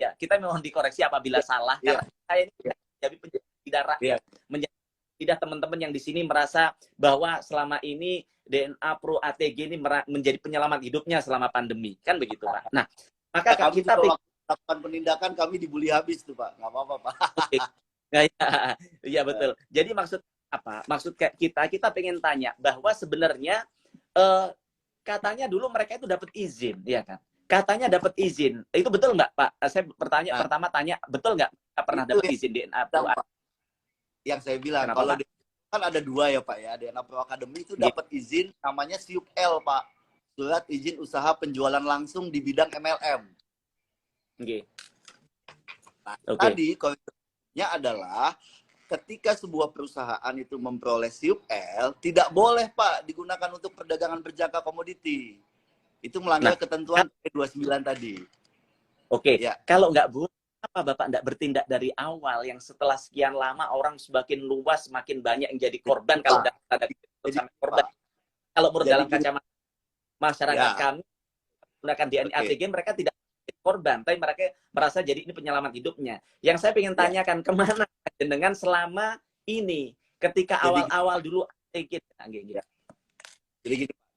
ya, kita mohon dikoreksi apabila salah, karena saya ini menjadi tidak rakyat, menjadi tidak teman-teman yang di sini merasa bahwa selama ini DNA Pro ATG ini menjadi penyelamat hidupnya selama pandemi, kan begitu Pak. Nah, maka kita lakukan penindakan, kami dibully habis tuh Pak, nggak apa-apa Pak. Iya betul. Jadi maksud apa? Maksud kita pengen tanya bahwa sebenarnya katanya dulu mereka itu dapat izin, ya kan? Katanya dapat izin. Itu betul nggak, Pak? Saya pertama tanya, betul nggak pernah dapat izin DNA Pro? Yang saya bilang, kalau kan ada dua ya Pak ya, DNA Pro Academy itu dapat izin namanya SIUP-L Pak, surat izin usaha penjualan langsung di bidang MLM. Nah, tadi konsepnya adalah ketika sebuah perusahaan itu memperoleh SIUP-L, tidak boleh Pak digunakan untuk perdagangan berjangka komoditi. Itu melanggar ketentuan P29 tadi. Kalau nggak boleh, kenapa Bapak nggak bertindak dari awal yang setelah sekian lama orang semakin luas, semakin banyak yang jadi korban kalau ada korban. Kalau menurut dalam kacamata masyarakat kami menggunakan DNA ATG, mereka tidak korban, tapi mereka merasa jadi ini penyelamat hidupnya. Yang saya ingin tanyakan, kemana dengan selama ini ketika awal-awal dulu ATG?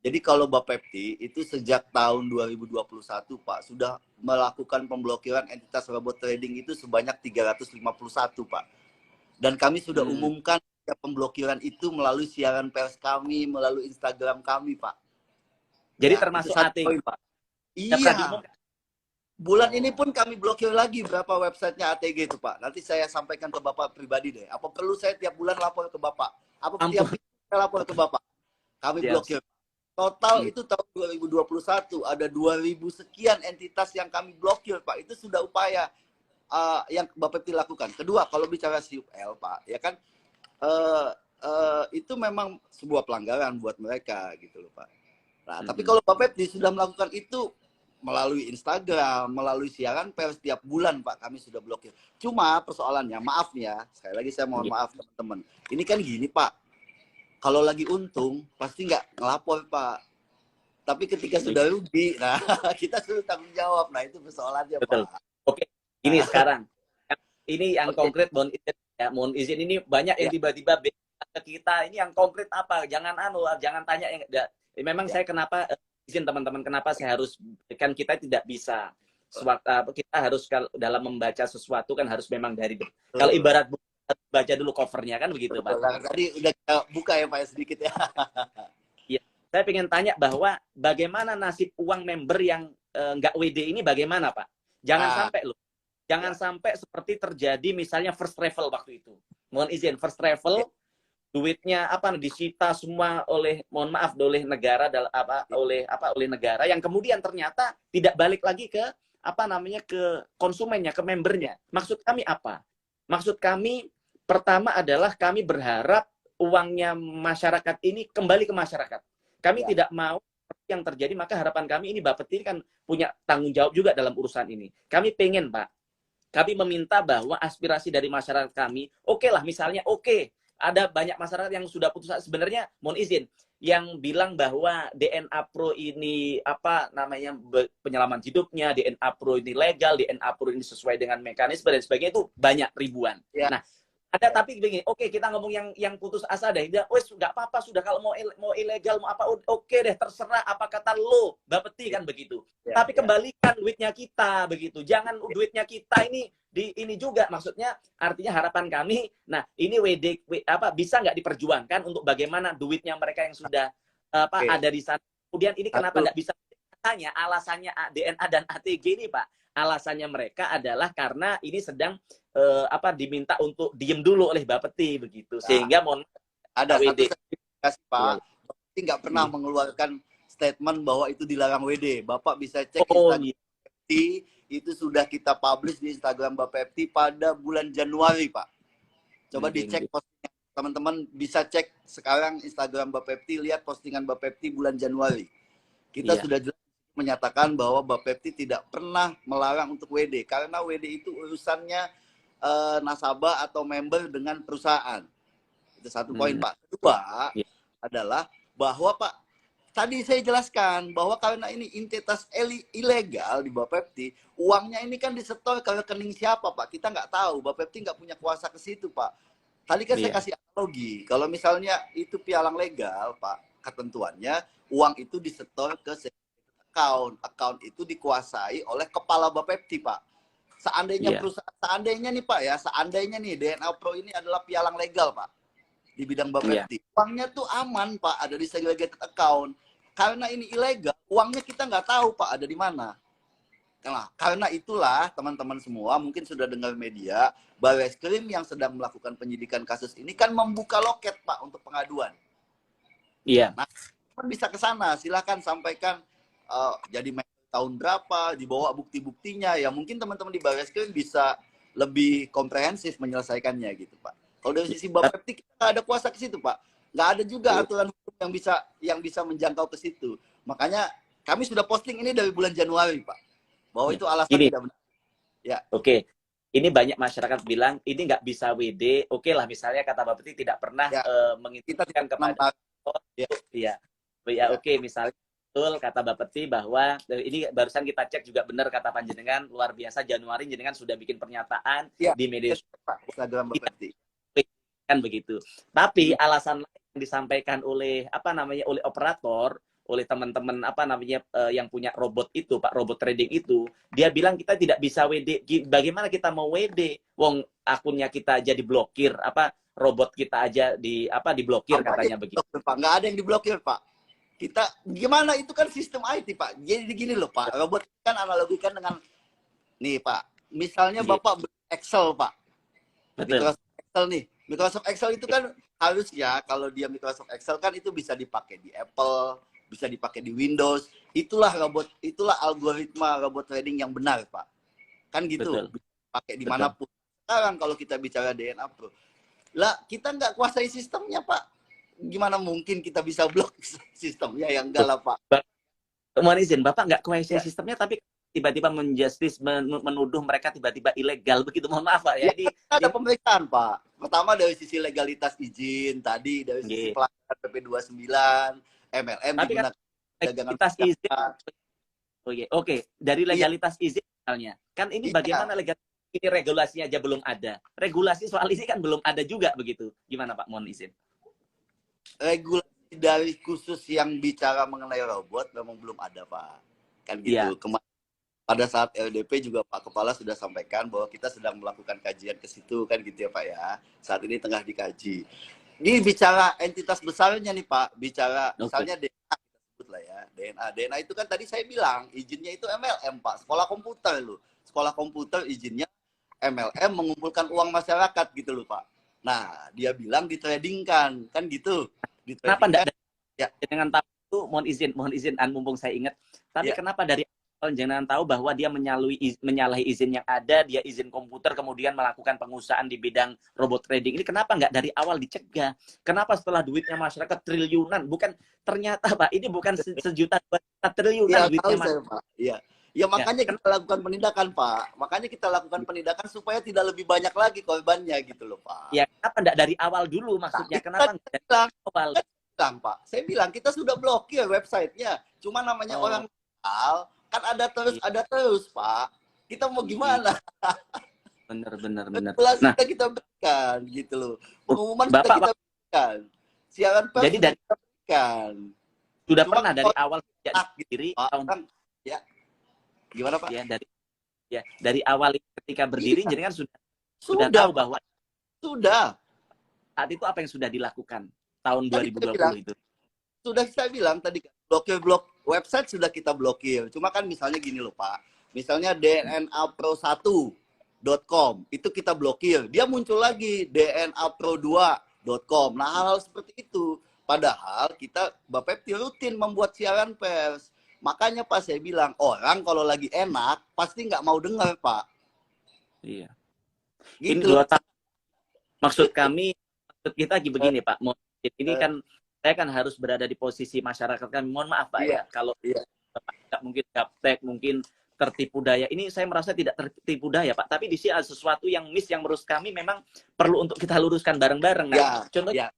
Jadi kalau Bapepti itu sejak tahun 2021 Pak sudah melakukan pemblokiran entitas robot trading itu sebanyak 351 Pak. Dan kami sudah umumkan pemblokiran itu melalui siaran pers kami, melalui Instagram kami Pak. Jadi termasuk ATG Pak. Iya. Bulan ini pun kami blokir lagi berapa websitenya ATG itu Pak. Nanti saya sampaikan ke Bapak pribadi deh. Apa perlu saya tiap bulan lapor ke Bapak? Apa tiap bulan saya lapor ke Bapak? Kami blokir. Total itu tahun 2021 ada 2000 sekian entitas yang kami blokir Pak. Itu sudah upaya yang Bapak lakukan. Kedua, kalau bicara SIUP-L Pak, ya kan itu memang sebuah pelanggaran buat mereka gitu loh Pak. Nah, tapi kalau Bapak sudah melakukan itu melalui Instagram, melalui siaran pers setiap bulan Pak, kami sudah blokir. Cuma persoalannya, maaf ya, sekali lagi saya mohon maaf teman-teman. Ini kan gini Pak. Kalau lagi untung, pasti nggak ngelapor, Pak. Tapi ketika sudah rugi, nah kita sudah tanggung jawab. Nah, itu persoalannya, Betul. Pak. Oke, ini sekarang. Ini yang konkret, mohon izin. Ini banyak yang tiba-tiba ke kita. Ini yang konkret apa? Jangan jangan tanya yang memang saya kenapa, izin teman-teman, kenapa saya harus, kan kita tidak bisa. Kita harus dalam membaca sesuatu kan harus memang dari, kalau ibarat baca dulu covernya kan begitu Pak. Tadi udah buka ya Pak sedikit ya. Iya. Saya pengen tanya bahwa bagaimana nasib uang member yang nggak WD ini bagaimana Pak? Jangan sampai loh. Jangan sampai seperti terjadi misalnya First Travel waktu itu. Mohon izin First Travel duitnya disita semua oleh, mohon maaf, oleh negara oleh negara yang kemudian ternyata tidak balik lagi ke ke konsumennya, ke membernya. Maksud kami apa? Maksud kami pertama adalah kami berharap uangnya masyarakat ini kembali ke masyarakat. Kami tidak mau yang terjadi, maka harapan kami ini Bapepti kan punya tanggung jawab juga dalam urusan ini. Kami pengen Pak, kami meminta bahwa aspirasi dari masyarakat kami, lah misalnya ada banyak masyarakat yang sudah putus asa. Sebenarnya mohon izin, yang bilang bahwa DNA Pro ini penyelaman hidupnya, DNA Pro ini legal, DNA Pro ini sesuai dengan mekanisme dan sebagainya, itu banyak ribuan. Nah, ada tapi begini, kita ngomong yang putus asa deh. Wes nggak apa-apa sudah, kalau mau ilegal mau apa deh, terserah apa kata lo, Bapepti kan begitu. Tapi kembalikan duitnya kita begitu. Jangan duitnya kita ini ini juga, maksudnya artinya harapan kami, nah ini bisa nggak diperjuangkan untuk bagaimana duitnya mereka yang sudah ada di sana. Kemudian ini kenapa nggak bisa, tanya alasannya DNA dan ATG ini Pak, alasannya mereka adalah karena ini sedang diminta untuk diem dulu oleh Bapepti begitu, sehingga ada WD Pak, Bapepti nggak pernah mengeluarkan statement bahwa itu dilarang WD. Bapak bisa cek Instagram Bapepti, itu sudah kita publish di Instagram Bapepti pada bulan Januari Pak. Coba dicek postingan, teman-teman bisa cek sekarang Instagram Bapepti, lihat postingan Bapepti bulan Januari. Kita sudah jelas menyatakan bahwa Bapepti tidak pernah melarang untuk WD, karena WD itu urusannya nasabah atau member dengan perusahaan. Itu satu poin Pak. Kedua adalah bahwa Pak, tadi saya jelaskan bahwa karena ini identitas ilegal di Bapepti, uangnya ini kan disetor ke rekening siapa, Pak? Kita nggak tahu. Bapepti nggak punya kuasa ke situ, Pak. Tadi kan saya kasih analogi. Kalau misalnya itu pialang legal, Pak, ketentuannya uang itu disetor ke account. Account itu dikuasai oleh kepala Bapepti, Pak. Seandainya perusahaan, seandainya nih Pak ya, seandainya nih DNA Pro ini adalah pialang legal, Pak, di bidang Bapepti. Uangnya tuh aman, Pak, ada di segregated account. Karena ini ilegal, uangnya kita nggak tahu, Pak, ada di mana. Nah, karena itulah teman-teman semua mungkin sudah dengar media, Barreskrim yang sedang melakukan penyidikan kasus ini kan membuka loket, Pak, untuk pengaduan. Iya. Nah, bisa ke sana, silakan sampaikan jadi tahun berapa, dibawa bukti-buktinya, ya mungkin teman-teman di Barreskrim bisa lebih komprehensif menyelesaikannya gitu, Pak. Kalau dari sisi Bapepti kita nggak ada kuasa ke situ, Pak. Nggak ada juga aturan hukum yang bisa menjangkau ke situ. Makanya kami sudah posting ini dari bulan Januari, Pak, bahwa itu alasan tidak benar. Ya. Oke. Ini banyak masyarakat bilang ini nggak bisa WD. Oke lah, misalnya kata Bapepti tidak pernah menginstruksikan kepada. Oke, misalnya betul kata Bapepti bahwa ini barusan kita cek juga benar kata panjenengan, luar biasa, Januari jenengan sudah bikin pernyataan di media Instagram Bapepti. Kan begitu. Tapi alasan lain yang disampaikan oleh oleh operator, oleh teman-teman yang punya robot itu, Pak, robot trading itu, dia bilang kita tidak bisa WD. Bagaimana kita mau WD? Wong akunnya kita aja diblokir, robot kita aja diblokir katanya begitu. Pak, nggak ada yang diblokir, Pak. Kita gimana, itu kan sistem IT, Pak. Jadi gini loh, Pak. Robot kan analogikan dengan nih, Pak. Misalnya Bapak beli Excel, Pak. Betul. Microsoft Excel nih. Microsoft Excel itu kan harusnya kalau dia Microsoft Excel kan itu bisa dipakai di Apple, bisa dipakai di Windows. Itulah algoritma robot trading yang benar, Pak. Kan gitu. Betul. Pakai dimanapun. Sekarang kalau kita bicara DNA Pro, lah kita nggak kuasai sistemnya, Pak. Gimana mungkin kita bisa blok sistemnya? Yang enggak lah, Pak. Mohon izin, Bapak nggak kuasai sistemnya, tapi tiba-tiba menuduh mereka tiba-tiba ilegal begitu. Mohon maaf, Pak. Ya, ada pemeriksaan, Pak. Pertama dari sisi legalitas izin, tadi dari sisi pelanggaran PP 29, MLM tapi kan legalitas izin. Oke, dari legalitas izin misalnya. Kan ini bagaimana legalitas ini, regulasinya aja belum ada. Regulasi soal ini kan belum ada juga begitu. Gimana, Pak? Mohon izin. Regulasi dari khusus yang bicara mengenai robot memang belum ada, Pak. Kan gitu. Pada saat LDP juga Pak Kepala sudah sampaikan bahwa kita sedang melakukan kajian ke situ, kan gitu ya, Pak ya. Saat ini tengah dikaji. Ini bicara entitas besarnya nih, Pak. Bicara misalnya DNA, kita sebut lah ya. DNA itu kan tadi saya bilang izinnya itu MLM, Pak. Sekolah komputer loh. Sekolah komputer izinnya MLM, mengumpulkan uang masyarakat gitu loh, Pak. Nah, dia bilang ditradingkan, kan gitu. Kenapa enggak dengan tahu itu, mohon izin mumpung saya ingat. Tapi kenapa dari awal jangan tahu bahwa dia menyalahi izin yang ada, dia izin komputer kemudian melakukan pengusahaan di bidang robot trading ini, kenapa enggak dari awal dicegah? Kenapa setelah duitnya masyarakat triliunan, bukan ternyata, Pak, ini bukan sejuta triliunan duitnya masyarakat. Pak. Iya. Ya makanya kita lakukan penindakan, Pak. Makanya kita lakukan penindakan supaya tidak lebih banyak lagi korbannya gitu loh, Pak. Ya, kenapa enggak dari awal dulu maksudnya? Kenapa enggak dari awal? Pak. Saya bilang kita sudah blokir websitenya. Cuma namanya orang lokal, kan ada terus, Pak. Kita mau gimana? Bener. Kita berikan gitu loh. Pengumuman kita berikan. Siaran pers jadi dari kita berikan. Sudah pernah dari awal berdiri tahun ya. Gimana, Pak? Ya, dari awal ketika berdiri jadi kan sudah tahu bahwa saat itu apa yang sudah dilakukan tahun 2020 itu. Sudah saya bilang tadi, blokir website sudah kita blokir. Cuma kan misalnya gini loh, Pak. Misalnya dnapro1.com itu kita blokir. Dia muncul lagi dnapro2.com. Nah, hal-hal seperti itu. Padahal kita Bapepti rutin membuat siaran pers. Makanya Pak saya bilang, orang kalau lagi enak pasti nggak mau dengar, Pak. Iya. Gitu. Ini 2 tahun. Maksud kita begini, Pak. Ini kan saya kan harus berada di posisi masyarakat kan. Mohon maaf, Pak ya. Kalau mungkin gaptek, mungkin tertipu daya. Ini saya merasa tidak tertipu daya, Pak. Tapi di sini ada sesuatu yang miss yang menurut kami memang perlu untuk kita luruskan bareng-bareng. Nah, contohnya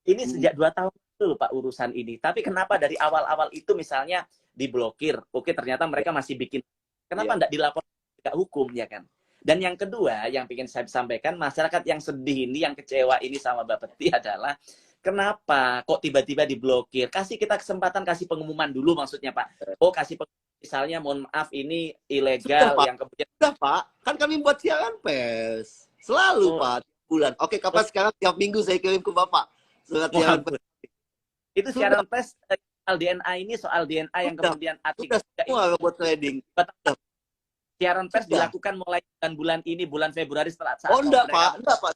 ini sejak 2 tahun betul Pak urusan ini. Tapi kenapa dari awal-awal itu misalnya diblokir? Oke, ternyata mereka masih bikin. Kenapa Iya. enggak dilaporkan ke hukum ya kan? Dan yang kedua yang ingin saya sampaikan, masyarakat yang sedih ini, yang kecewa ini sama Bapeti adalah kenapa kok tiba-tiba diblokir? Kasih kita kesempatan, kasih pengumuman dulu maksudnya Pak. Oh, kasih misalnya mohon maaf ini Sudah, ilegal Pak. yang kemudian Sudah, Pak. Kan kami buat siaran pers. Selalu, oh, Pak. Tiap bulan. Oke, kapan sekarang tiap minggu saya kirim ke Bapak. Surat siaran pers. itu Sudah, siaran pers soal DNA ini, soal DNA yang sudah. kemudian Sudah semua robot trading. siaran pers Sudah. dilakukan mulai bulan ini, bulan Februari setelah Oh, saat enggak, mereka. Pak. Enggak, Pak.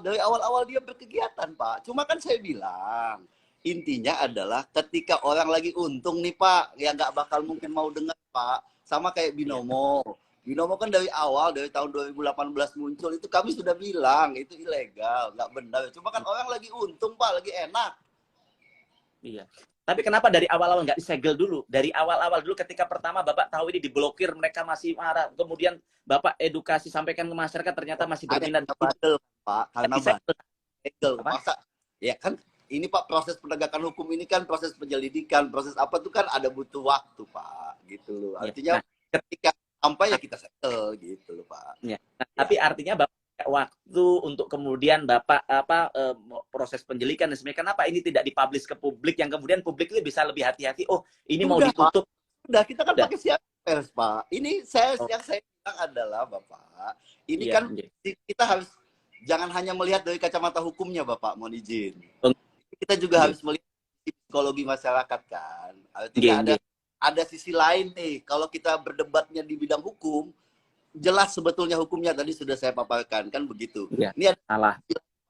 Dari awal-awal dia berkegiatan, Pak. Cuma kan saya bilang, intinya adalah ketika orang lagi untung nih, Pak, ya nggak bakal mungkin mau dengar, Pak. Sama kayak Binomo. Binomo kan dari awal, dari tahun 2018 muncul, itu kami sudah bilang, itu ilegal, nggak benar. Cuma kan orang lagi untung, Pak, lagi enak. Iya. Tapi kenapa dari awal-awal nggak disegel dulu? Dari awal-awal dulu ketika pertama Bapak tahu ini diblokir, mereka masih marah. Kemudian Bapak edukasi, sampaikan ke masyarakat, ternyata masih berminat. Bandel, Pak, karena bandel. Apa? Masa, ya kan, ini Pak, proses penegakan hukum ini kan proses penyelidikan, proses apa tuh kan ada butuh waktu, Pak. Gitu loh. Artinya Nah, ketika sampai ya kita settle gitu loh, Pak. ya. Nah, tapi artinya Bapak waktu untuk kemudian Bapak proses penyelidikan dan sebagainya. Kenapa ini tidak dipublish ke publik yang kemudian publik itu bisa lebih hati-hati. Oh, ini mau Udah, ditutup. Pak. Udah, kita kan Udah. pakai siaran pers, Pak. Ini yang saya bilang adalah, Bapak, ini Iya, kan iya. kita harus jangan hanya melihat dari kacamata hukumnya, Bapak, mohon izin. Oh, Kita juga iya. harus melihat psikologi masyarakat kan. Iya, Artinya iya. ada sisi lain nih. Kalau kita berdebatnya di bidang hukum, jelas sebetulnya hukumnya tadi sudah saya paparkan kan begitu. Iya. Ini ada Salah.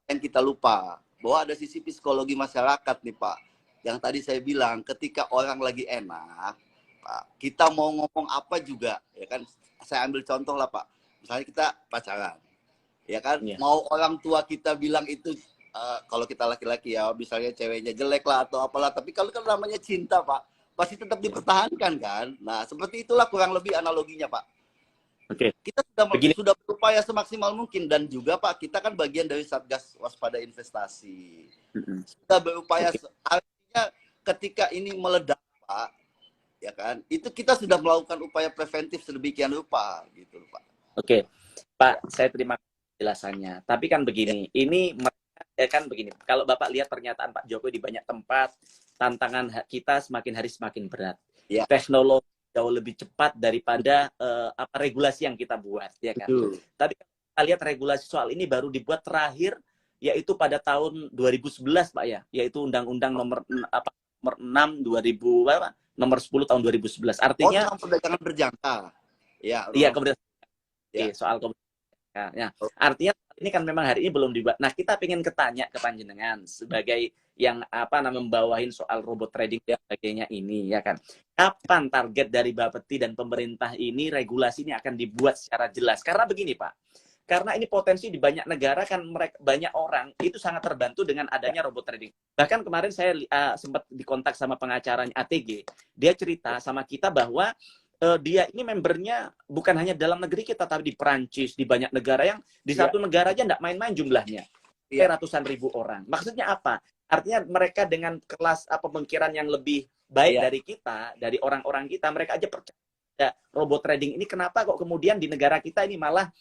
yang kita lupa bahwa ada sisi psikologi masyarakat nih Pak. Yang tadi saya bilang ketika orang lagi enak, Pak, kita mau ngomong apa juga ya kan. Saya ambil contoh lah Pak. Misalnya kita pacaran. Ya kan, Iya. mau orang tua kita bilang itu kalau kita laki-laki ya, misalnya ceweknya jelek lah atau apalah, tapi kalau kan namanya cinta Pak, pasti tetap dipertahankan kan. Nah, seperti itulah kurang lebih analoginya Pak. Oke. Kita sudah berupaya semaksimal mungkin dan juga Pak, kita kan bagian dari Satgas Waspada Investasi. Kita berupaya artinya ketika ini meledak Pak, ya kan? Itu kita sudah melakukan upaya preventif sedemikian rupa gitu Pak. Oke. Pak, saya terima kasih penjelasannya. Tapi kan begini, ini kan begini. Kalau Bapak lihat pernyataan Pak Jokowi di banyak tempat, tantangan kita semakin hari semakin berat. Ya. Teknologi jauh lebih cepat daripada regulasi yang kita buat, ya kan? Tapi kita lihat regulasi soal ini baru dibuat terakhir, yaitu pada tahun 2011, Pak ya, yaitu Undang-Undang nomor 6 nomor 10 tahun 2011. Artinya perdagangan berjangka. Ya. Iya, kemudian soal ya. Artinya ini kan memang hari ini belum dibuat. Nah, kita pengen ketanya ke panjenengan sebagai yang membawahin soal robot trading dan sebagainya ini ya kan. Kapan target dari Bapeti dan pemerintah ini regulasi ini akan dibuat secara jelas? Karena begini, Pak. Karena ini potensi di banyak negara kan banyak orang itu sangat terbantu dengan adanya robot trading. Bahkan kemarin saya sempat dikontak sama pengacaranya ATG. Dia cerita sama kita bahwa dia ini membernya bukan hanya dalam negeri kita, tapi di Perancis, di banyak negara yang di satu negara aja nggak main-main jumlahnya. Ratusan ribu orang. Maksudnya apa? Artinya mereka dengan kelas pemikiran yang lebih baik dari kita, dari orang-orang kita, mereka aja percaya robot trading ini. Kenapa kok kemudian di negara kita ini malah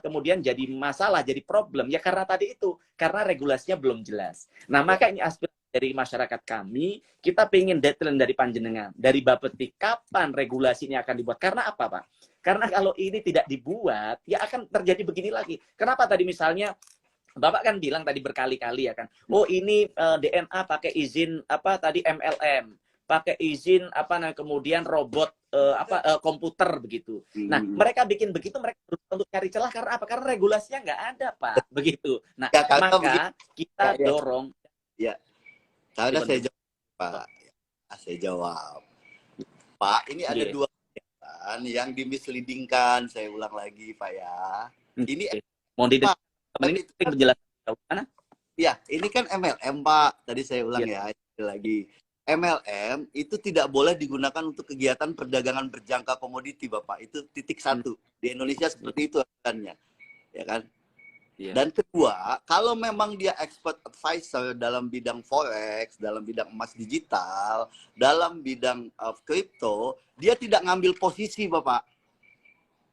kemudian jadi masalah, jadi problem? Ya karena tadi itu, karena regulasinya belum jelas. Nah, maka ini aspirasi dari masyarakat kami, kita pengen deadline dari panjenengan, dari Bapeti, kapan regulasi ini akan dibuat? Karena apa, Pak? Karena kalau ini tidak dibuat, ya akan terjadi begini lagi. Kenapa tadi misalnya, Bapak kan bilang tadi berkali-kali ya kan, oh ini DNA pakai izin MLM, pakai izin kemudian robot komputer begitu. Nah, mereka bikin begitu, mereka untuk cari celah karena apa? Karena regulasinya nggak ada, Pak, begitu. Nah, maka kita dorong. Ya. Karena saya jawab, Pak. Saya jawab. Pak, ini ada dua kegiatan yang dimisleadingkan. Saya ulang lagi, Pak ya. Ini ini penjelasan mana? Ya, ini kan MLM, Pak. Tadi saya ulang lagi. MLM itu tidak boleh digunakan untuk kegiatan perdagangan berjangka komoditi, Bapak. Itu titik 1. Di Indonesia seperti itu aturannya. Ya kan? Iya. Dan kedua, kalau memang dia expert advisor dalam bidang forex, dalam bidang emas digital, dalam bidang crypto, dia tidak ngambil posisi, Bapak.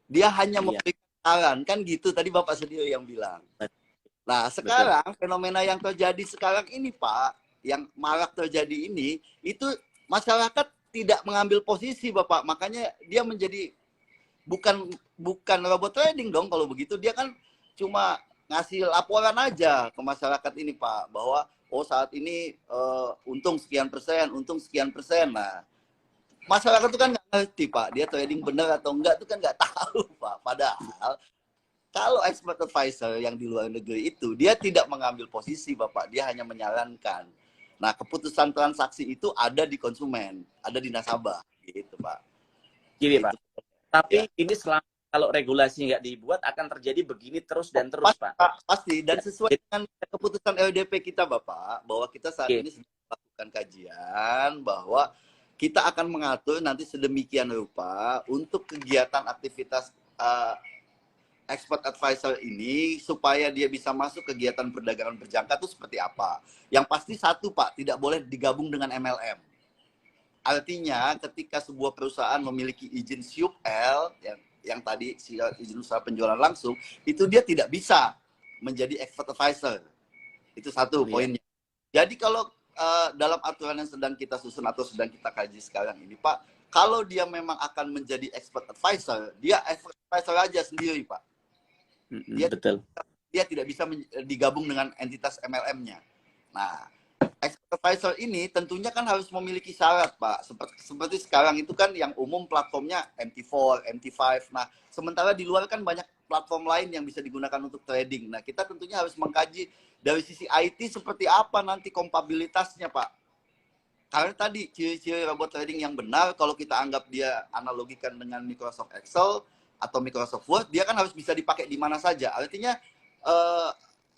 Dia hanya Iya. memberikan saran, kan gitu tadi Bapak sendiri yang bilang. Nah, Betul. sekarang fenomena yang terjadi sekarang ini, Pak, yang marak terjadi ini, itu masyarakat tidak mengambil posisi, Bapak. Makanya dia menjadi bukan robot trading dong kalau begitu. Dia kan cuma ngasih laporan aja ke masyarakat ini, Pak, bahwa oh saat ini untung sekian persen, untung sekian persen. Nah, masyarakat itu kan nggak ngerti, Pak, dia trading benar atau enggak itu kan nggak tahu, Pak. Padahal kalau expert advisor yang di luar negeri itu dia tidak mengambil posisi, Bapak, dia hanya menyarankan. Nah, keputusan transaksi itu ada di konsumen, ada di nasabah, gitu, Pak. Gini, Gitu. Pak. Tapi Ya. ini selama kalau regulasi nggak dibuat akan terjadi begini terus dan terus, Pasti, Pak. pasti. Dan Ya, sesuai jadi, dengan keputusan LDP kita, Bapak, bahwa kita saat oke. ini sedang melakukan kajian bahwa kita akan mengatur nanti sedemikian rupa untuk kegiatan aktivitas expert advisor ini supaya dia bisa masuk kegiatan perdagangan berjangka itu seperti apa. Yang pasti satu, Pak, tidak boleh digabung dengan MLM. Artinya ketika sebuah perusahaan memiliki izin SUPL yang tadi izin usaha penjualan langsung, itu dia tidak bisa menjadi expert advisor. Itu satu poinnya. Jadi kalau dalam aturan yang sedang kita susun atau sedang kita kaji sekarang ini, Pak, kalau dia memang akan menjadi expert advisor, dia expert advisor aja sendiri, Pak. Betul. Dia tidak bisa digabung dengan entitas MLM-nya. Nah, expert advisor ini tentunya kan harus memiliki syarat, Pak. Seperti sekarang itu kan yang umum platformnya MT4, MT5. Nah, sementara di luar kan banyak platform lain yang bisa digunakan untuk trading. Nah, kita tentunya harus mengkaji dari sisi IT seperti apa nanti kompabilitasnya, Pak. Karena tadi ciri-ciri robot trading yang benar, kalau kita anggap dia analogikan dengan Microsoft Excel atau Microsoft Word, dia kan harus bisa dipakai di mana saja. Artinya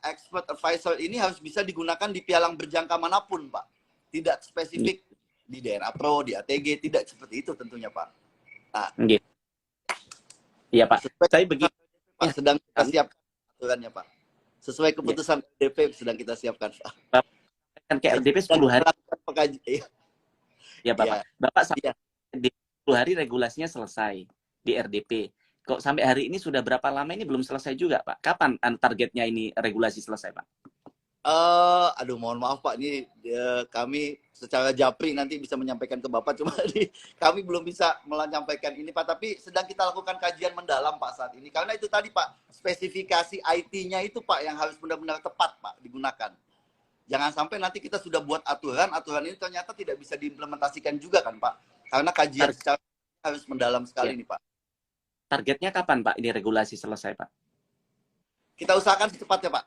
expert advisor ini harus bisa digunakan di pialang berjangka manapun, Pak. Tidak spesifik di DNA Pro, di ATG, tidak seperti itu tentunya, Pak. Nah, iya, Pak. Saya begini, Pak, sedang kita siapkan aturannya, Pak. Sesuai keputusan LDP sedang kita siapkan, Pak. Kan kayak LDP 10 hari. Ya, Bapak. Bapak sampai di 10 hari regulasinya selesai di RDP. Kok sampai hari ini sudah berapa lama ini belum selesai juga, Pak? Kapan targetnya ini regulasi selesai, Pak? Aduh, mohon maaf, Pak. Ini kami secara japri nanti bisa menyampaikan ke Bapak. Cuma kami belum bisa menyampaikan ini, Pak. Tapi sedang kita lakukan kajian mendalam, Pak, saat ini. Karena itu tadi, Pak, spesifikasi IT-nya itu, Pak, yang harus benar-benar tepat, Pak, digunakan. Jangan sampai nanti kita sudah buat aturan ini ternyata tidak bisa diimplementasikan juga kan, Pak? Karena kajian secara harus mendalam sekali nih, Pak. Targetnya kapan, Pak, ini regulasi selesai, Pak? Kita usahakan secepatnya, Pak.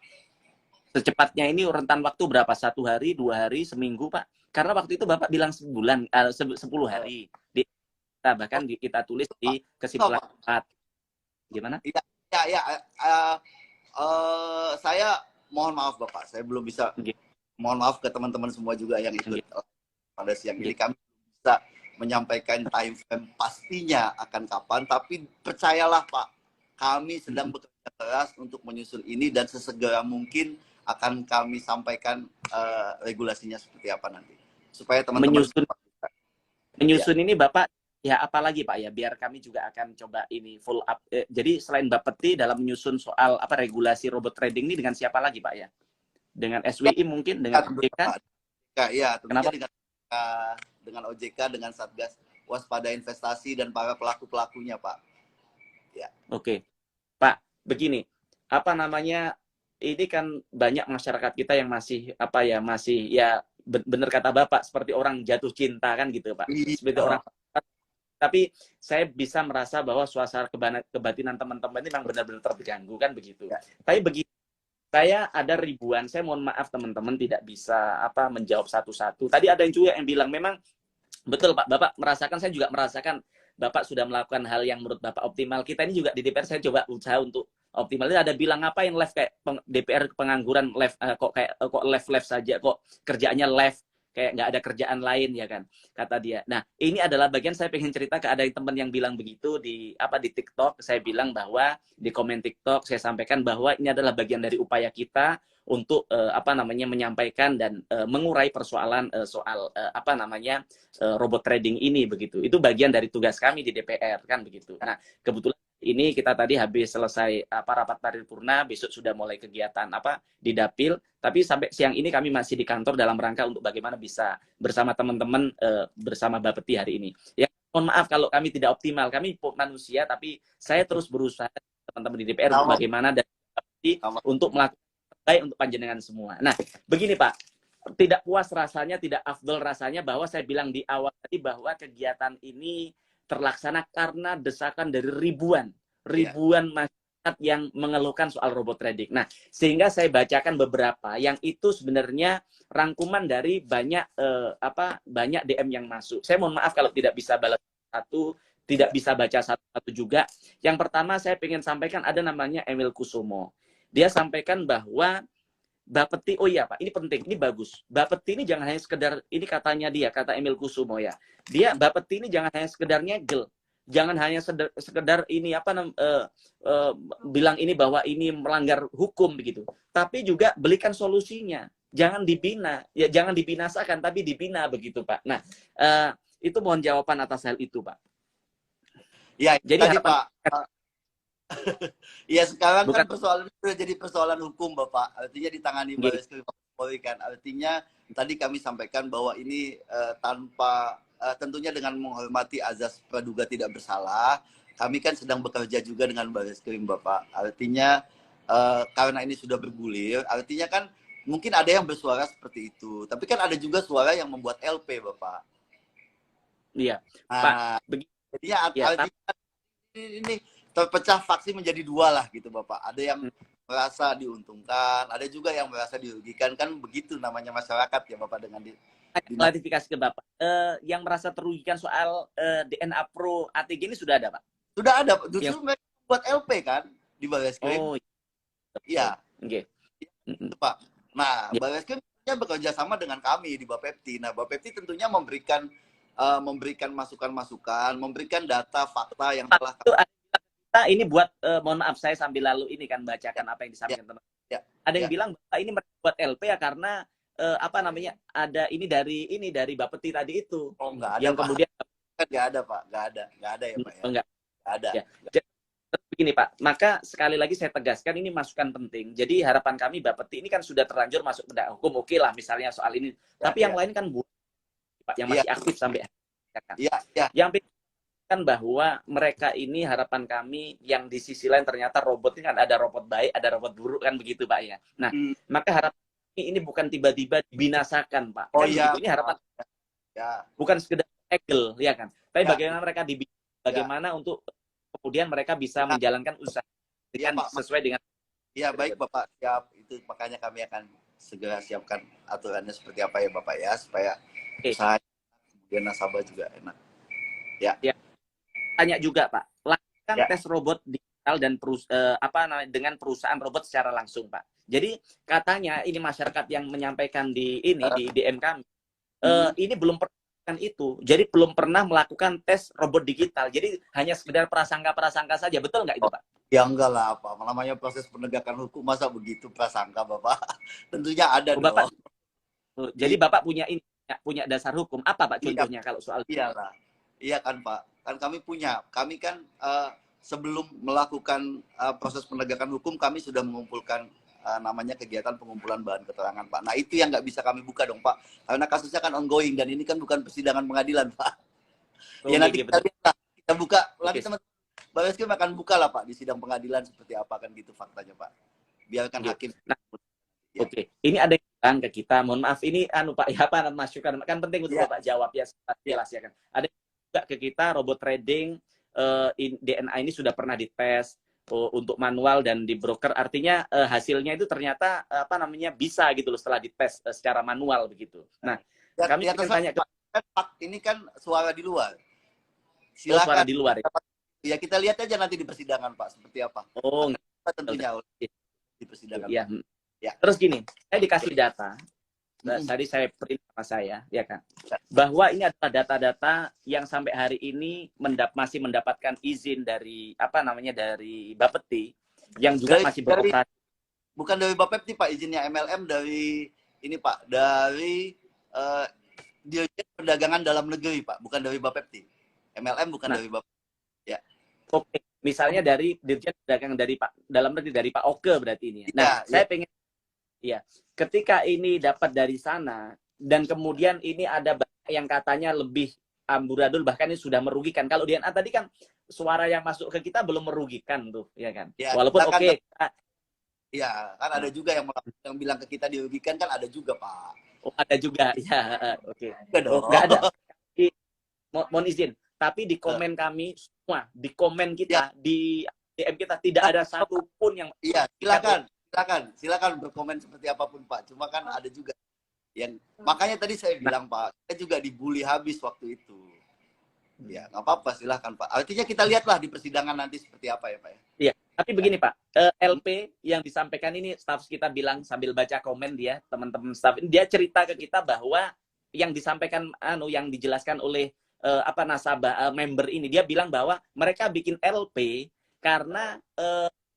Secepatnya ini rentan waktu berapa? 1 hari, 2 hari, seminggu, Pak? Karena waktu itu Bapak bilang 10 hari. Bahkan kita tulis di kesimpulan 4. Gimana? Saya mohon maaf, Bapak. Saya belum bisa. Mohon maaf ke teman-teman semua juga yang ikut pada siang ini. Kami belum bisa menyampaikan time frame pastinya akan kapan. Tapi percayalah, Pak, kami sedang bekerja keras untuk menyusun ini dan sesegera mungkin akan kami sampaikan regulasinya seperti apa nanti. Supaya teman-teman menyusun ini, Bapak, ya apalagi, Pak, ya biar kami juga akan coba ini full up. Jadi selain Bapeti dalam menyusun soal regulasi robot trading ini dengan siapa lagi, Pak, ya? Dengan SWI mungkin, dengan OJK? Ya, kenapa? Dengan OJK, dengan Satgas Waspada Investasi dan para pelaku-pelakunya, Pak. Ya. Oke. Pak, begini, apa namanya, ini kan banyak masyarakat kita yang masih benar kata Bapak, seperti orang jatuh cinta kan gitu, Pak. Seperti orang. Tapi saya bisa merasa bahwa suasana kebatinan teman-teman ini memang benar-benar terganggu kan begitu. Ya. Tapi begini, saya ada ribuan, saya mohon maaf teman-teman tidak bisa menjawab satu-satu. Tadi ada yang juga yang bilang memang betul, Pak, Bapak merasakan, saya juga merasakan Bapak sudah melakukan hal yang menurut Bapak optimal. Kita ini juga di DPR saya coba usaha untuk optimal. Ada bilang ngapain live kayak DPR pengangguran live kok live saja, kok kerjaannya live kayak nggak ada kerjaan lain ya kan, kata dia. Nah, ini adalah bagian saya pengen cerita ke ada teman yang bilang begitu di TikTok. Saya bilang bahwa di komen TikTok saya sampaikan bahwa ini adalah bagian dari upaya kita untuk menyampaikan dan mengurai persoalan soal robot trading ini begitu. Itu bagian dari tugas kami di DPR kan begitu. Nah, kebetulan ini kita tadi habis selesai rapat paripurna, besok sudah mulai kegiatan di Dapil, tapi sampai siang ini kami masih di kantor dalam rangka untuk bagaimana bisa bersama teman-teman bersama Bapeti hari ini. Ya, mohon maaf kalau kami tidak optimal, kami manusia, tapi saya terus berusaha teman-teman di DPR untuk bagaimana dan untuk melakukan baik untuk panjenengan semua. Nah, begini Pak, tidak puas rasanya, tidak afdol rasanya bahwa saya bilang di awal tadi bahwa kegiatan ini terlaksana karena desakan dari ribuan masyarakat yang mengeluhkan soal robot trading. Nah, sehingga saya bacakan beberapa yang itu sebenarnya rangkuman dari banyak DM yang masuk. Saya mohon maaf kalau tidak bisa balas satu, tidak bisa baca satu-satu juga. Yang pertama saya ingin sampaikan ada namanya Emil Kusumo. Dia sampaikan bahwa Bapeti, oh iya Pak, ini penting, ini bagus. Bapeti ini jangan hanya sekedar, ini katanya dia, kata Emil Kusumo ya. Dia, Bapeti ini jangan hanya sekedar nyegel. Jangan hanya sekedar ini bilang ini bahwa ini melanggar hukum begitu. Tapi juga belikan solusinya. Jangan dibina, ya jangan dibinasakan, tapi dibina begitu Pak. Nah, itu mohon jawaban atas hal itu Pak. Ya, jadi tadi Pak. Ya sekarang bukan, kan persoalan sudah jadi persoalan hukum Bapak, artinya ditangani Barreskrim Polri kan, artinya tadi kami sampaikan bahwa ini tentunya dengan menghormati azas praduga tidak bersalah, kami kan sedang bekerja juga dengan Barreskrim Bapak, artinya karena ini sudah bergulir, artinya kan mungkin ada yang bersuara seperti itu, tapi kan ada juga suara yang membuat LP Bapak. Iya, nah, Pak. Jadinya artinya ini terpecah faksi menjadi dua lah gitu Bapak. Ada yang merasa diuntungkan, ada juga yang merasa dirugikan, kan begitu namanya masyarakat ya Bapak dengan klarifikasi ke Bapak. Yang merasa terugikan soal DNA Pro ATG ini sudah ada Pak? Sudah ada, justru mereka buat LP kan di Barreskrim. Oh iya. Okay. Itu Pak. Nah, Barreskrim bekerja sama dengan kami di Bapepti. Nah, Bapepti tentunya memberikan masukan-masukan, memberikan data fakta yang telah kita ini buat mohon maaf saya sambil lalu ini kan bacakan apa yang disampaikan teman. Ada yang bilang bahwa ini buat LP ya karena ada ini dari Bapeti tadi itu. Oh, enggak ada. Yang Pak. Kemudian enggak ada Pak, enggak ada ya Pak ya. Enggak ada. Ya. Begini Pak, maka sekali lagi saya tegaskan ini masukan penting. Jadi harapan kami Bapeti ini kan sudah terlanjur masuk penegak hukum, oke lah misalnya soal ini. Tapi yang lain kan Pak yang masih aktif sampai kan. Yang kan bahwa mereka ini harapan kami yang di sisi lain ternyata robot ini kan ada robot baik, ada robot buruk kan begitu Pak ya. Nah, maka harapan ini bukan tiba-tiba dibinasakan Pak. Oh kan iya. Begitu. Ini harapan bukan sekedar egel ya kan. Tapi bagaimana mereka bagaimana untuk kemudian mereka bisa menjalankan usaha dengan sesuai dengan. Iya baik Bapak, siap. Itu makanya kami akan segera siapkan aturannya seperti apa ya Bapak ya supaya usaha kemudian nasabah juga enak. Ya. Tanya juga Pak, lakukan tes robot digital dan dengan perusahaan robot secara langsung Pak. Jadi katanya ini masyarakat yang menyampaikan di DM kami, ini belum pernah itu. Jadi belum pernah melakukan tes robot digital. Jadi hanya sekedar prasangka saja. Betul nggak itu Pak? Ya enggak lah Pak. Namanya proses penegakan hukum masa begitu prasangka Bapak? Tentunya ada dong. Bapak, jadi Bapak punya dasar hukum apa Pak contohnya kalau soal? Iyalah. Iya kan Pak, kan kami kan sebelum melakukan proses penegakan hukum kami sudah mengumpulkan namanya kegiatan pengumpulan bahan keterangan Pak. Nah itu yang nggak bisa kami buka dong Pak, karena kasusnya kan ongoing dan ini kan bukan persidangan pengadilan Pak. Ya nanti kita buka, nanti teman-teman Barreskrim akan buka lah Pak di sidang pengadilan seperti apa kan gitu faktanya Pak. Biarkan hakim. Nah, ini ada yang bilang ke kita, mohon maaf ini Pak ya apa masukan kan penting untuk Bapak jawab ya jelas ya kan. Ada ke kita robot trading DNA ini sudah pernah dites untuk manual dan di broker, artinya hasilnya itu ternyata bisa gitu loh setelah dites secara manual begitu. Nah, kami ingin tanya ini kan suara di luar. Silakan. Suara di luar. Ya kita lihat aja nanti di persidangan Pak seperti apa. Oh, tentunya di persidangan. Iya. Ya. Terus gini, saya dikasih data. tadi saya print sama saya, ya kan, bahwa ini adalah data-data yang sampai hari ini masih mendapatkan izin dari apa namanya dari Bapepti, yang juga masih beroperasi. Bukan dari Bapepti Pak, izinnya MLM dari ini Pak, dari Dirjen Perdagangan Dalam Negeri Pak, bukan dari Bapepti. MLM bukan dari Bapepti. Ya. Oke, misalnya dari Dirjen Perdagangan dari Pak Dalam Negeri, dari Pak Oke berarti ini. Nah, saya pengen ya, ketika ini dapat dari sana dan kemudian ini ada yang katanya lebih amburadul, bahkan ini sudah merugikan. Kalau DNA tadi kan suara yang masuk ke kita belum merugikan tuh, ya kan? Ya, walaupun oke. Ya, kan ada juga yang bilang ke kita dirugikan, kan ada juga Pak. Oh, ada juga, ya, oke. Oh, nggak ada. Mohon izin, tapi di komen kami semua, di komen kita, di DM kita tidak ada satupun yang. Iya, silakan berkomen seperti apapun Pak. Cuma kan ada juga yang makanya tadi saya bilang Pak, saya juga dibully habis waktu itu. Ya, nggak apa-apa, silahkan Pak. Artinya kita lihatlah di persidangan nanti seperti apa ya Pak ya. Iya, tapi begini Pak, LP yang disampaikan ini staff kita bilang sambil baca komen dia, teman-teman staff, dia cerita ke kita bahwa yang disampaikan yang dijelaskan oleh nasabah member ini, dia bilang bahwa mereka bikin LP karena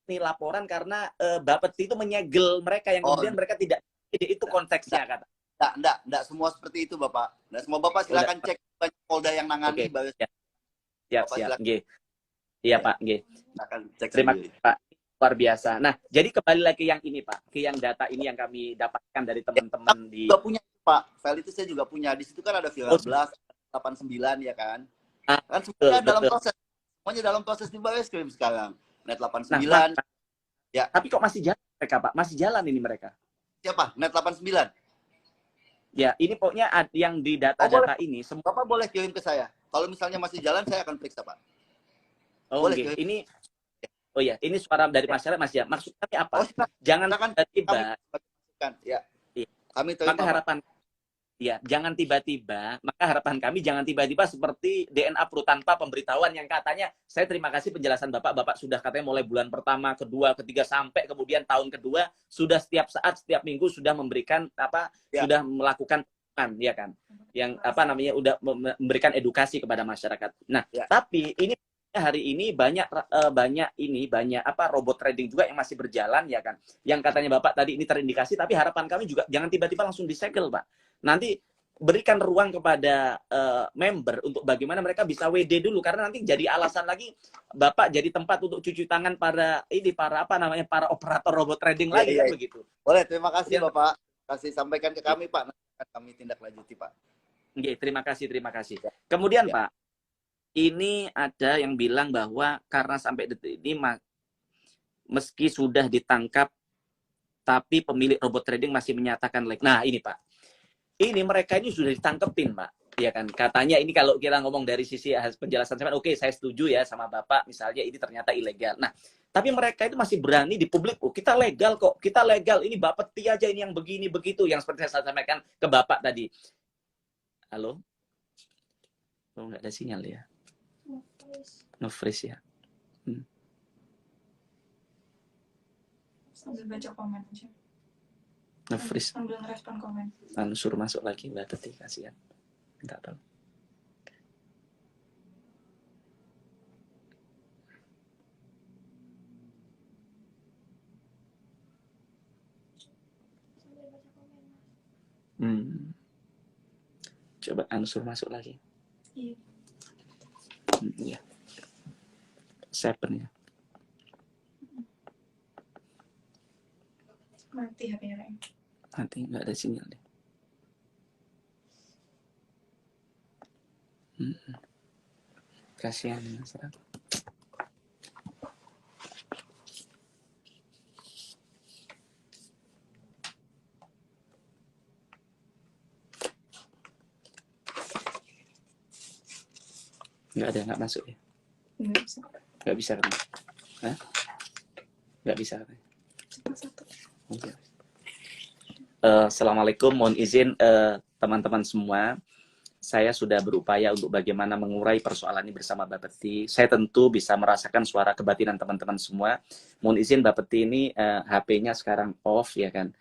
ini laporan karena Bapepti itu menyegel mereka yang kemudian mereka tidak, itu konteksnya kata. Enggak semua seperti itu Bapak. Nah, semua Bapak silakan cek Polda yang nangani. Siap. Iya Pak, terima kasih sendiri. Pak, luar biasa. Nah, jadi kembali lagi yang ini Pak, ke yang data ini yang kami dapatkan dari teman-teman di. Juga punya Pak, file itu saya juga punya. Di situ kan ada Viral Blast 89 ya kan. Kan semuanya dalam proses. Semuanya dalam proses di Barreskrim sekarang. Net 89. Ya. Tapi kok masih jalan mereka Pak? Masih jalan ini mereka. Siapa? Net 89. Ya, ini pokoknya yang di data-data ini semua. Bapak boleh kirim ke saya. Kalau misalnya masih jalan, saya akan periksa Pak. Oh, boleh. Ini ini suara dari masyarakat Mas ya. Maksud kami apa? Jangan tiba-tiba. Ya. Kami terima. Maka harapan jangan tiba-tiba, maka harapan kami jangan tiba-tiba seperti DNA Pro tanpa pemberitahuan yang katanya, saya terima kasih penjelasan Bapak sudah katanya mulai bulan pertama, kedua, ketiga, sampai kemudian tahun kedua, sudah setiap saat, setiap minggu sudah memberikan sudah melakukan ya kan, yang udah memberikan edukasi kepada masyarakat. Nah, tapi ini hari ini banyak robot trading juga yang masih berjalan ya kan, yang katanya Bapak tadi ini terindikasi, tapi harapan kami juga jangan tiba-tiba langsung disegel Pak. Nanti berikan ruang kepada member untuk bagaimana mereka bisa WD dulu, karena nanti jadi alasan lagi Bapak jadi tempat untuk cuci tangan para operator robot trading lagi kan begitu. Boleh, terima kasih Bapak. Kasih sampaikan ke kami Pak, nanti akan kami tindak lanjuti Pak. Oke, terima kasih. Kemudian Pak, ini ada yang bilang bahwa karena sampai detik ini meski sudah ditangkap tapi pemilik robot trading masih menyatakan leg. Nah, ini Pak. Ini mereka ini sudah ditangkepin, Pak. Ya kan? Katanya ini kalau kita ngomong dari sisi penjelasan saya, oke, saya setuju ya sama Bapak, misalnya ini ternyata ilegal. Nah, tapi mereka itu masih berani di publik, kita legal kok, kita legal. Ini Bapepti aja ini yang begini begitu, yang seperti saya sampaikan ke Bapak tadi. Halo? Oh, nggak ada sinyal ya. Nge-freeze ya. Sambil baca komen aja. Nge-freeze. Sambil ngerespon komen. Suruh masuk lagi Mbak Teti, kasihan. Minta tolong. Coba suruh masuk lagi. Iya. Iya. 7 ya. Mati HP-nya kayaknya. Nanti nggak ada sinyal deh. Kasihan masyarakat. Nggak masuk ya? Nggak bisa kan? Hah? Nggak bisa kan? Okay. Assalamualaikum, mohon izin teman-teman semua. Saya sudah berupaya untuk bagaimana mengurai persoalan ini bersama Bapepti. Saya tentu bisa merasakan suara kebatinan teman-teman semua. Mohon izin Bapepti ini HP-nya sekarang off ya kan.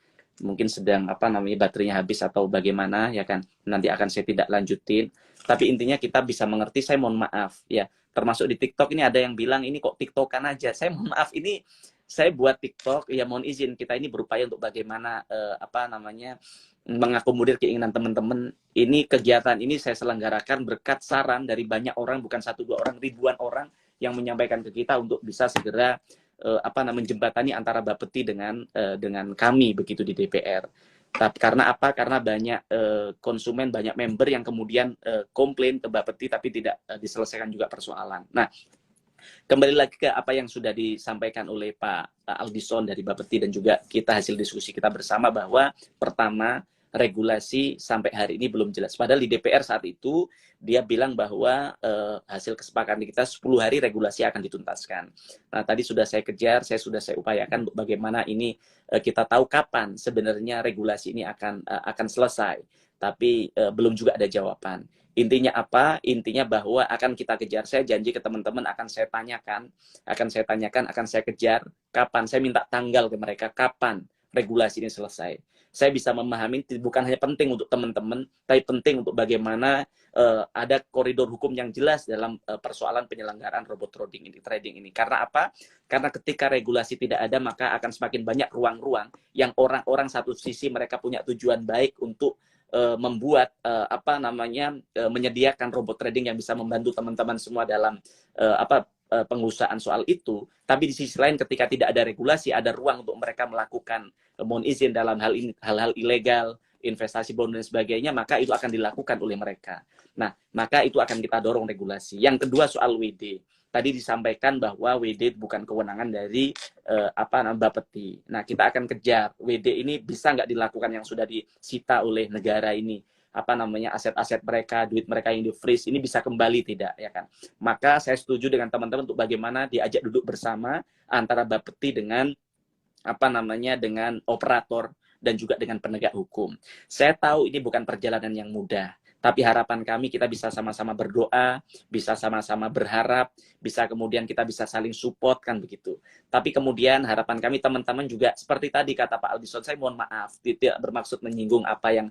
mungkin sedang apa namanya baterainya habis atau bagaimana ya kan, nanti akan saya tidak lanjutin. Tapi intinya kita bisa mengerti. Saya mohon maaf ya, termasuk di TikTok ini ada yang bilang ini kok TikTokan aja. Saya mohon maaf, ini saya buat TikTok ya, mohon izin, kita ini berupaya untuk bagaimana apa namanya mengakomodir keinginan teman-teman. Ini kegiatan ini saya selenggarakan berkat saran dari banyak orang, bukan satu dua orang, ribuan orang yang menyampaikan ke kita untuk bisa segera apa namanya menjembatani antara Bapeti dengan kami begitu di DPR. Tapi karena apa? Karena banyak konsumen, banyak member yang kemudian komplain ke Bapeti tapi tidak diselesaikan juga persoalan. Nah, kembali lagi ke apa yang sudah disampaikan oleh Pak Aldison dari Bapeti dan juga kita hasil diskusi kita bersama, bahwa pertama, regulasi sampai hari ini belum jelas. Padahal di DPR saat itu dia bilang bahwa hasil kesepakatan kita 10 hari regulasi akan dituntaskan. Nah, tadi sudah saya kejar, sudah saya upayakan bagaimana ini kita tahu kapan sebenarnya regulasi ini akan selesai. Tapi belum juga ada jawaban. Intinya apa? Intinya bahwa akan kita kejar. Saya janji ke teman-teman akan saya tanyakan, akan saya kejar kapan. Saya minta tanggal ke mereka kapan regulasi ini selesai. Saya bisa memahami bukan hanya penting untuk teman-teman, tapi penting untuk bagaimana ada koridor hukum yang jelas dalam persoalan penyelenggaraan robot trading ini. Karena apa? Karena ketika regulasi tidak ada, maka akan semakin banyak ruang-ruang yang orang-orang satu sisi mereka punya tujuan baik untuk membuat apa namanya menyediakan robot trading yang bisa membantu teman-teman semua dalam pengusahaan soal itu. Tapi di sisi lain ketika tidak ada regulasi, ada ruang untuk mereka melakukan mohon izin dalam hal-hal ilegal, investasi bodong dan sebagainya, maka itu akan dilakukan oleh mereka. Nah, maka itu akan kita dorong regulasi. Yang kedua soal WD. Tadi disampaikan bahwa WD bukan kewenangan dari Bapeti. Nah, kita akan kejar WD ini bisa nggak dilakukan yang sudah disita oleh negara ini. Apa namanya aset-aset mereka, duit mereka yang di freeze ini bisa kembali tidak, ya kan? Maka saya setuju dengan teman-teman untuk bagaimana diajak duduk bersama antara Bapeti dengan apa namanya dengan operator dan juga dengan penegak hukum. Saya tahu ini bukan perjalanan yang mudah. Tapi harapan kami kita bisa sama-sama berdoa, bisa sama-sama berharap, bisa kemudian kita bisa saling support kan begitu. Tapi kemudian harapan kami teman-teman juga seperti tadi kata Pak Aldison, saya mohon maaf tidak bermaksud menyinggung apa yang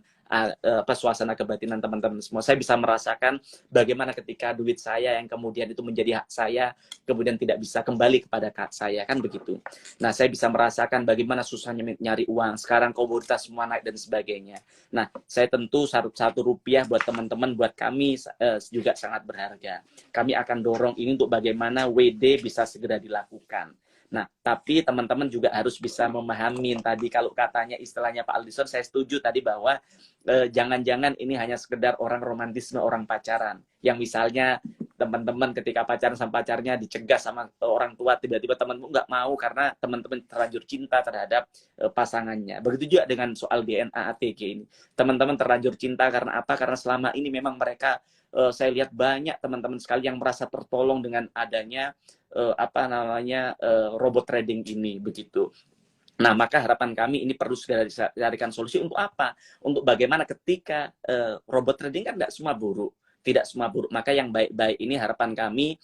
suasana kebatinan teman-teman semua. Saya bisa merasakan bagaimana ketika duit saya yang kemudian itu menjadi hak saya kemudian tidak bisa kembali kepada hak saya kan begitu. Nah, saya bisa merasakan bagaimana susahnya nyari uang. Sekarang komoditas semua naik dan sebagainya. Nah, saya tentu satu rupiah buat teman-teman, buat kami juga sangat berharga. Kami akan dorong ini untuk bagaimana WD bisa segera dilakukan. Nah, tapi teman-teman juga harus bisa memahami tadi kalau katanya istilahnya Pak Aldison, saya setuju tadi bahwa jangan-jangan ini hanya sekedar orang romantisme, orang pacaran. Yang misalnya teman-teman ketika pacaran sama pacarnya dicegah sama orang tua, tiba-tiba teman-teman nggak mau karena teman-teman terlanjur cinta terhadap pasangannya. Begitu juga dengan soal DNA ATG ini. Teman-teman terlanjur cinta karena apa? Karena selama ini memang mereka, saya lihat banyak teman-teman sekali yang merasa tertolong dengan adanya apa namanya robot trading ini begitu. Nah, maka harapan kami ini perlu segera dicarikan solusi untuk apa? Untuk bagaimana ketika robot trading kan nggak semua buruk, tidak semua buruk. Maka yang baik-baik ini harapan kami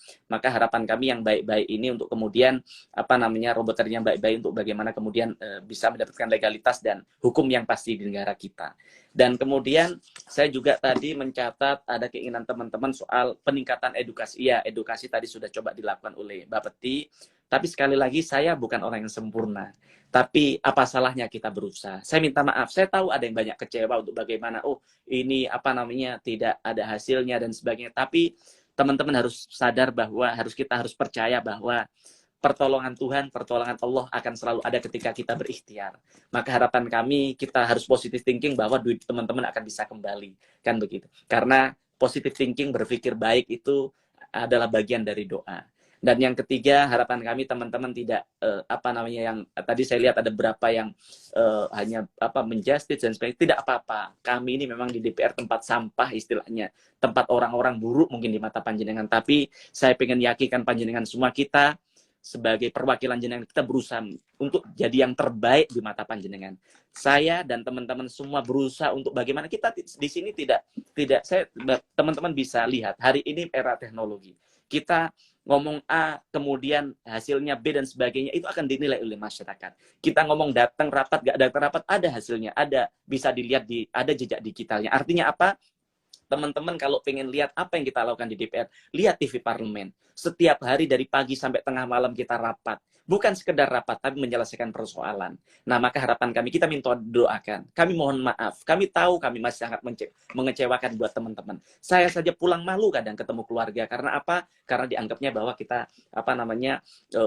yang baik-baik ini untuk kemudian apa namanya robot trading yang baik-baik untuk bagaimana kemudian bisa mendapatkan legalitas dan hukum yang pasti di negara kita. Dan kemudian saya juga tadi mencatat ada keinginan teman-teman soal peningkatan edukasi. Ya, edukasi tadi sudah coba dilakukan oleh Bapeti. Tapi sekali lagi saya bukan orang yang sempurna. Tapi apa salahnya kita berusaha? Saya minta maaf, saya tahu ada yang banyak kecewa untuk bagaimana, ini apa namanya tidak ada hasilnya dan sebagainya. Tapi teman-teman harus sadar bahwa kita harus percaya bahwa pertolongan Tuhan, pertolongan Allah akan selalu ada ketika kita berikhtiar. Maka harapan kami kita harus positive thinking bahwa duit teman-teman akan bisa kembali, kan begitu. Karena positive thinking, berpikir baik itu adalah bagian dari doa. Dan yang ketiga, harapan kami teman-teman tidak apa namanya yang tadi saya lihat ada beberapa yang hanya menjustice dan sebagainya. Tidak apa-apa. Kami ini memang di DPR tempat sampah istilahnya, tempat orang-orang buruk mungkin di mata panjenengan. Tapi saya pengen yakinkan panjenengan semua, kita sebagai perwakilan jenengan kita berusaha untuk jadi yang terbaik di mata panjenengan. Saya dan teman-teman semua berusaha untuk bagaimana kita di sini tidak saya teman-teman bisa lihat hari ini era teknologi. Kita ngomong A, kemudian hasilnya B dan sebagainya, itu akan dinilai oleh masyarakat. Kita ngomong datang rapat, gak datang rapat, ada hasilnya, ada, bisa dilihat ada jejak digitalnya. Artinya apa? Teman-teman kalau pengen lihat apa yang kita lakukan di DPR, lihat TV Parlemen. Setiap hari dari pagi sampai tengah malam kita rapat. Bukan sekedar rapat, tapi menyelesaikan persoalan. Nah, maka harapan kami, kita minta doakan. Kami mohon maaf. Kami tahu kami masih sangat mengecewakan buat teman-teman. Saya saja pulang malu kadang ketemu keluarga. Karena apa? Karena dianggapnya bahwa kita,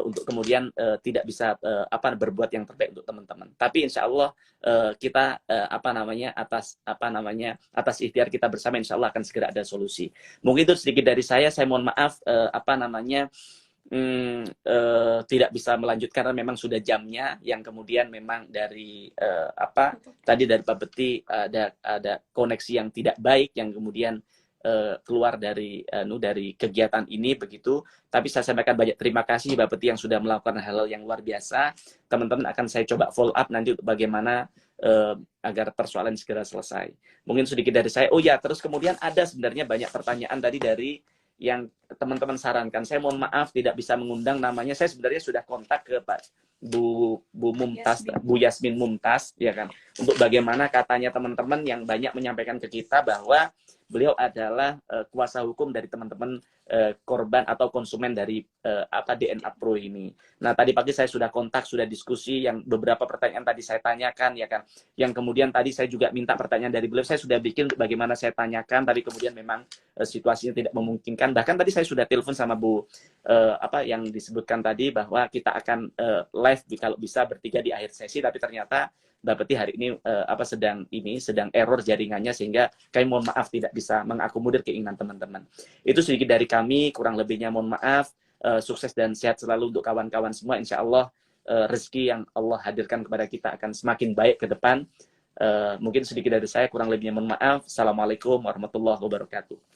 untuk kemudian tidak bisa berbuat yang terbaik untuk teman-teman. Tapi insya Allah kita atas ikhtiar kita bersama insya Allah akan segera ada solusi. Mungkin itu sedikit dari saya mohon maaf tidak bisa melanjutkan karena memang sudah jamnya yang kemudian memang dari tadi dari Pak Bekti ada koneksi yang tidak baik yang kemudian keluar dari kegiatan ini begitu. Tapi saya sampaikan banyak terima kasih Pak Bekti yang sudah melakukan hal-hal yang luar biasa. Teman-teman akan saya coba follow up nanti untuk bagaimana agar persoalan segera selesai. Mungkin sedikit dari saya. Oh ya, terus kemudian ada sebenarnya banyak pertanyaan tadi dari yang teman-teman sarankan. Saya mohon maaf tidak bisa mengundang namanya. Saya sebenarnya sudah kontak ke Pak Bu Mumtaz, Bu Yasmin Mumtaz, ya kan. Untuk bagaimana katanya teman-teman yang banyak menyampaikan ke kita bahwa beliau adalah kuasa hukum dari teman-teman korban atau konsumen dari DNA Pro ini. Nah, tadi pagi saya sudah kontak, sudah diskusi, yang beberapa pertanyaan tadi saya tanyakan, ya kan. Yang kemudian tadi saya juga minta pertanyaan dari beliau, saya sudah bikin bagaimana saya tanyakan, tapi kemudian memang situasinya tidak memungkinkan. Bahkan tadi saya sudah telepon sama Bu yang disebutkan tadi bahwa kita akan live kalau bisa bertiga di akhir sesi, tapi ternyata Mbak Peti hari ini sedang error jaringannya sehingga kami mohon maaf tidak bisa mengakomodir keinginan teman-teman. Itu sedikit dari kami, kurang lebihnya mohon maaf. Sukses dan sehat selalu untuk kawan-kawan semua. Insya Allah rezeki yang Allah hadirkan kepada kita akan semakin baik ke depan. Mungkin sedikit dari saya, kurang lebihnya mohon maaf. Assalamualaikum warahmatullahi wabarakatuh.